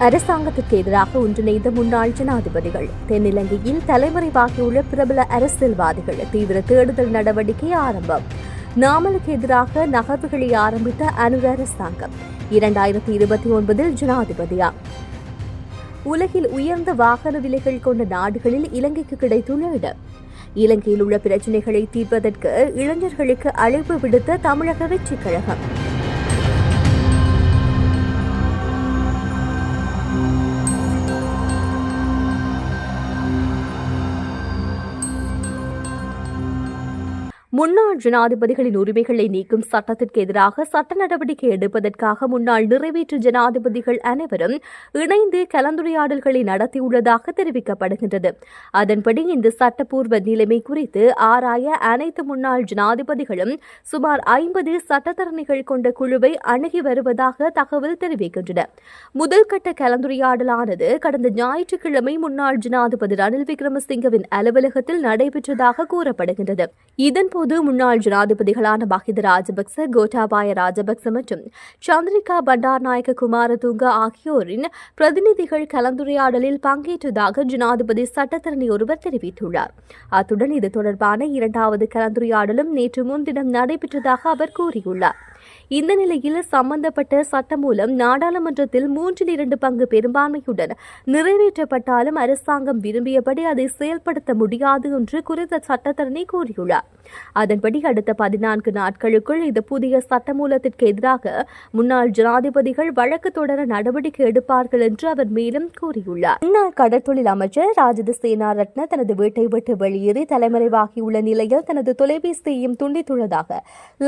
அரசாங்கத்திற்கு எதிராக ஒன்றிணைந்த முன்னாள் ஜனாதிபதிகள். தென்னிலங்கையில் தலைமறைவாகியுள்ள பிரபல அரசியல்வாதிகள் தீவிர தேடுதல் நடவடிக்கை ஆரம்பம். நாமலுக்கு எதிராக நகர்வுகளை ஆரம்பித்த அனுர அரசாங்கம் 2029 ஜனாதிபதியா? உலகில் உயர்ந்த வாகன விலைகள் கொண்ட நாடுகளில் இலங்கைக்கு கிடைத்துள்ள இடம். இலங்கையில் உள்ள பிரச்சினைகளை தீர்ப்பதற்கு இளைஞர்களுக்கு அழைப்பு விடுத்த தமிழக வெற்றிக் கழகம். முன்னாள் ஜனாதிபதிகளின் உரிமைகளை நீக்கும் சட்டத்திற்கு எதிராக சட்ட நடவடிக்கை எடுப்பதற்காக முன்னாள் நிறைவேற்று ஜனாதிபதிகள் அனைவரும் இணைந்து கலந்துரையாடல்களை நடத்தியுள்ளதாக தெரிவிக்கப்படுகின்றது. அதன்படி இந்த சட்டப்பூர்வ நிலைமை குறித்து ஆராய அனைத்து முன்னாள் ஜனாதிபதிகளும் சுமார் 50 சட்டத்தரணிகள் கொண்ட குழுவை அணுகி வருவதாக தகவல் தெரிவிக்கின்றன. முதல் கட்ட கலந்துரையாடலானது கடந்த ஞாயிற்றுக்கிழமை முன்னாள் ஜனாதிபதி ரணில் விக்ரமசிங்கவின் அலுவலகத்தில் நடைபெற்றதாக கூறப்படுகின்றது. இதன்போது முன்னாள் ஜனாதிபதிகளான மஹிந்த ராஜபக்ச, கோட்டாபாய ராஜபக்ச மற்றும் சந்திரிகா பண்டாரநாயக்க குமாரதுங்க ஆகியோரின் பிரதிநிதிகள் கலந்துரையாடலில் பங்கேற்றதாக ஜனாதிபதி சட்டத்தரணி ஒருவர் தெரிவித்துள்ளார். அத்துடன் இது தொடர்பான 2வது கலந்துரையாடலும் நேற்று முன்தினம் நடைபெற்றதாக அவர் கூறியுள்ளார். இந்த நிலையில் சம்பந்தப்பட்ட சட்டமூலம் நாடாளுமன்றத்தில் 3/2 பங்கு பெரும்பான்மையுடன் நிறைவேற்றப்பட்டாலும் அரசாங்கம் விரும்பியபடி அதை செயல்படுத்த முடியாது என்று குறித்த சட்டத்தரணி கூறியுள்ளார். அதன்படி அடுத்த 14 நாட்களுக்குள் இந்த புதிய சட்டமூலத்திற்கு எதிராக முன்னாள் ஜனாதிபதிகள் வழக்கு தொடர நடவடிக்கை எடுப்பார்கள் என்று அவர் மேலும் கூறியுள்ளார். முன்னாள் கடற்தொழில் அமைச்சர் ராஜித சேனாரட்ன தனது வீட்டை விட்டு வெளியேறி தலைமறைவாகியுள்ள நிலையில் தனது தொலைபேசியையும் துண்டித்துள்ளதாக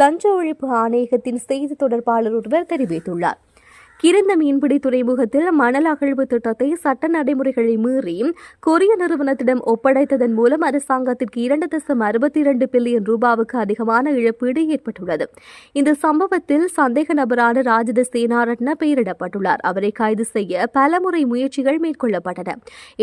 லஞ்ச ஒழிப்பு ஆணையகத்தின் செய்தி தொடர்பாளர் ஒருவர் தெரிவித்துள்ளார். கிரந்த மீன்பிடி துறைமுகத்தில் மணல் அகழ்வு திட்டத்தை சட்ட நடைமுறைகளை மீறி கொரிய நிறுவனத்திடம் ஒப்படைத்ததன் மூலம் அரசாங்கத்திற்கு 2.62 பில்லியன் ரூபாவுக்கு அதிகமான இழப்பீடு ஏற்பட்டுள்ளது. இந்த சம்பவத்தில் சந்தேக நபரான ராஜித சேனாரட்ன பெயரிடப்பட்டுள்ளார். அவரை கைது செய்ய பலமுறை முயற்சிகள் மேற்கொள்ளப்பட்டன.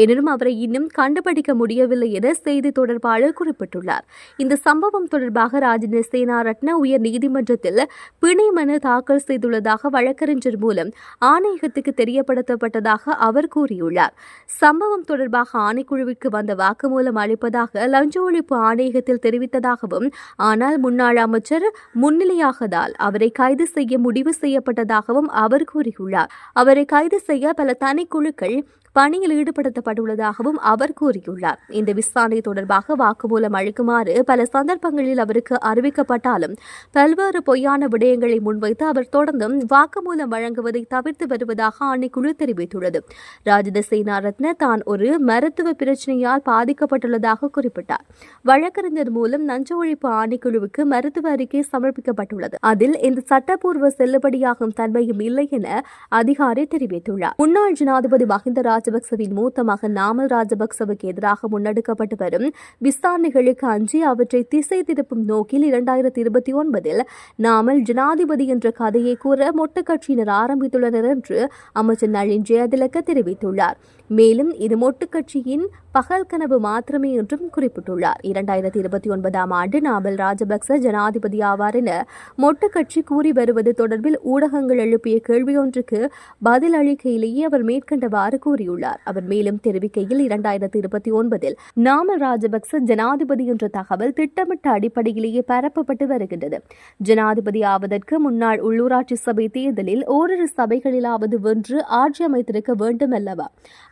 எனினும் அவரை இன்னும் கண்டுபிடிக்க முடியவில்லை என செய்தி தொடர்பாளர் குறிப்பிட்டுள்ளார். இந்த சம்பவம் தொடர்பாக ராஜித சேனாரட்ன உயர் நீதிமன்றத்தில் பிணை மனு தாக்கல் செய்துள்ளதாக வழக்கறிஞர் மூலம் ஆணையகத்துக்கு தெரியப்படுத்தப்பட்டதாக அவர் கூறியுள்ளார். சம்பவம் தொடர்பாக ஆணைக்குழுவிற்கு வந்த வாக்குமூலம் அளிப்பதாக லஞ்ச ஒழிப்பு ஆணையகத்தில் தெரிவித்ததாகவும், ஆனால் முன்னாள் அமைச்சர் முன்னிலையாகதால் அவரை கைது செய்ய முடிவு செய்யப்பட்டதாகவும் அவர் கூறியுள்ளார். அவரை கைது செய்ய பல தனிக்குழுக்கள் பணியில் ஈடுபடுத்தப்பட்டுள்ளதாகவும் அவர் கூறியுள்ளார். இந்த விசாரணை தொடர்பாக வாக்குமூலம் அளிக்குமாறு பல சந்தர்ப்பங்களில் அவருக்கு அறிவிக்கப்பட்டாலும் பல்வேறு பொய்யான விடயங்களை முன்வைத்து அவர் தொடர்ந்தும் வாக்குமூலம் வழங்குவதை தவிர்த்து வருவதாக ஆணைக்குழு தெரிவித்துள்ளது. ராஜித சேனாரத்ன தான் ஒரு மருத்துவ பிரச்சினையால் பாதிக்கப்பட்டுள்ளதாக குறிப்பிட்டார். வழக்கறிஞர் மூலம் லஞ்ச ஒழிப்பு ஆணைக்குழுவுக்கு மருத்துவ அறிக்கை சமர்ப்பிக்கப்பட்டுள்ளது. அதில் இந்த சட்டப்பூர்வ செல்லுபடியாகும் தன்மையும் இல்லை என அதிகாரி தெரிவித்துள்ளார். முன்னாள் ஜனாதிபதி மஹிந்த ராஜபக்சவின் மூத்த மகன் நாமல் ராஜபக்சவுக்கு எதிராக முன்னெடுக்கப்பட்டு வரும் விசாரணைகளுக்கு அஞ்சி அவற்றை திசை திருப்பும் நோக்கில் 2029 நாமல் ஜனாதிபதி என்ற கதையை கூற மொட்டு கட்சியினர் ஆரம்பித்துள்ளனர் என்று அமைச்சர் நளின் ஜெயதிலக தெரிவித்துள்ளார். மேலும் இது மொட்டு கட்சியின் பகல் கனவு மாத்திரமே என்றும் குறிப்பிட்டுள்ளார். 2029 ஆண்டு நாமல் ராஜபக்ச ஜனாதிபதி ஆவார் என மொட்டு கட்சி கூறி வருவது தொடர்பில் ஊடகங்கள் எழுப்பிய கேள்வியொன்றுக்கு பதில் அளிக்கையிலேயே அவர் மேற்கண்டவாறு கூறியுள்ளார். அவர் மேலும் தெரிவிக்கையில் 2029 நாமல் ராஜபக்ச ஜனாதிபதி என்ற தகவல் திட்டமிட்ட அடிப்படையிலேயே பரப்பப்பட்டு வருகின்றது. ஜனாதிபதி ஆவதற்கு முன்னாள் உள்ளூராட்சி சபை தேர்தலில் ஓரிரு சபைகளிலாவது வென்று ஆட்சி அமைத்திருக்க வேண்டும் அல்லவா?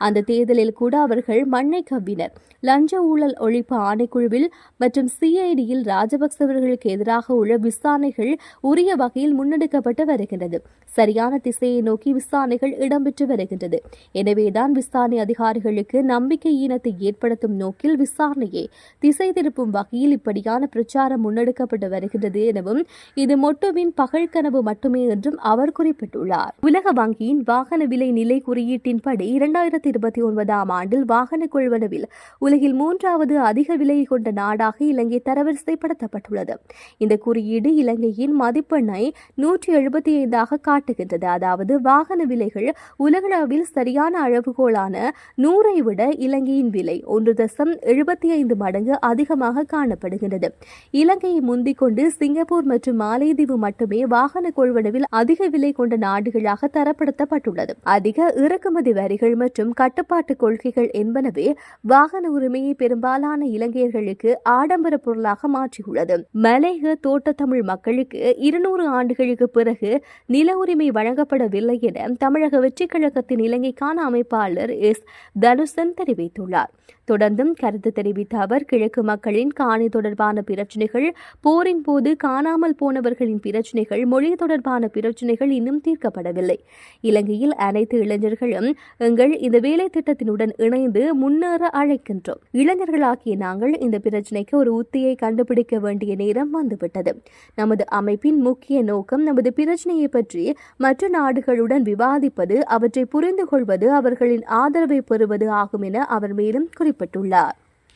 அந்த தேர்தலில் கூட அவர்கள் மண்ணை கவ்வினர். லஞ்ச ஊழல் ஒழிப்பு ஆணைக்குழுவில் மற்றும் சிஐடியில் ராஜபக்சவர்களுக்கு எதிராக உள்ள விசாரணைகள் உரிய வகையில் முன்னெடுக்கப்பட்டு வருகின்றது. சரியான திசையை நோக்கி விசாரணைகள் இடம்பெற்று வருகின்றது. எனவேதான் விசாரணை அதிகாரிகளுக்கு நம்பிக்கை ஈனத்தை ஏற்படுத்தும் நோக்கில் விசாரணையை திசை திருப்பும் வகையில் இப்படியான பிரச்சாரம் முன்னெடுக்கப்பட்டு வருகின்றது எனவும் இது மொட்டுவின் பகல் கனவு மட்டுமே என்றும் அவர் குறிப்பிட்டுள்ளார். உலக வங்கியின் வாகன விலை நிலை குறியீட்டின்படி 2029 ஆண்டில் வாகன கொள்வன கொள்வனவில் உலகில் 3வது அதிக விலை கொண்ட நாடாக இலங்கை தரவரிசைப்படுத்தப்பட்டுள்ளது. இந்த குறியீடு இலங்கையின் மதிப்பெண்ணை 175ஆக காட்டுகின்றது. அதாவது வாகன விலைகள் உலகளவில் சரியான அளவுகோலான 100ஐ விட இலங்கையின் விலை 1.75 மடங்கு அதிகமாக காணப்படுகிறது. இலங்கையை முந்திக் கொண்டு சிங்கப்பூர் மற்றும் மாலைதீவு மட்டுமே வாகன கொள்வனவில் அதிக விலை கொண்ட நாடுகளாக தரப்படுத்தப்பட்டுள்ளது. அதிக இறக்குமதி வரிகள் மற்றும் கட்டுப்பாட்டு கொள்கைகள் என்பனவே வாகன உரிமையை பெரும்பாலான இலங்கையர்களுக்கு ஆடம்பர பொருளாக மாற்றியுள்ளது. மலேக தோட்ட தமிழ் மக்களுக்கு 200 ஆண்டுகளுக்கு பிறகு நில உரிமை வழங்கப்படவில்லை என தமிழக வெற்றிக் கழகத்தின் இலங்கைக்கான அமைப்பாளர் எஸ். தனுசன் தெரிவித்துள்ளார். தொடர்ந்தும் கருத்து தெரிவித்த அவர், கிழக்கு மக்களின் காணி தொடர்பான பிரச்சினைகள், போரின் போது காணாமல் போனவர்களின் பிரச்சினைகள், மொழி தொடர்பான பிரச்சினைகள் இன்னும் தீர்க்கப்படவில்லை. இலங்கையில் அனைத்து இளைஞர்களும் எங்கள் இந்த வேலை திட்டத்தினுடன் இணைந்து முன்னேற அழைக்கின்றோம். இளைஞர்களாகிய நாங்கள் இந்த பிரச்சினைக்கு ஒரு உத்தியை கண்டுபிடிக்க வேண்டிய நேரம் வந்துவிட்டது. நமது அமைப்பின் முக்கிய நோக்கம் நமது பிரச்சினையை பற்றி மற்ற நாடுகளுடன் விவாதிப்பது, அவற்றை புரிந்து கொள்வது, அவர்களின் ஆதரவை பெறுவது ஆகும் என அவர் மேலும் குறிப்பிட்டுள்ளார்.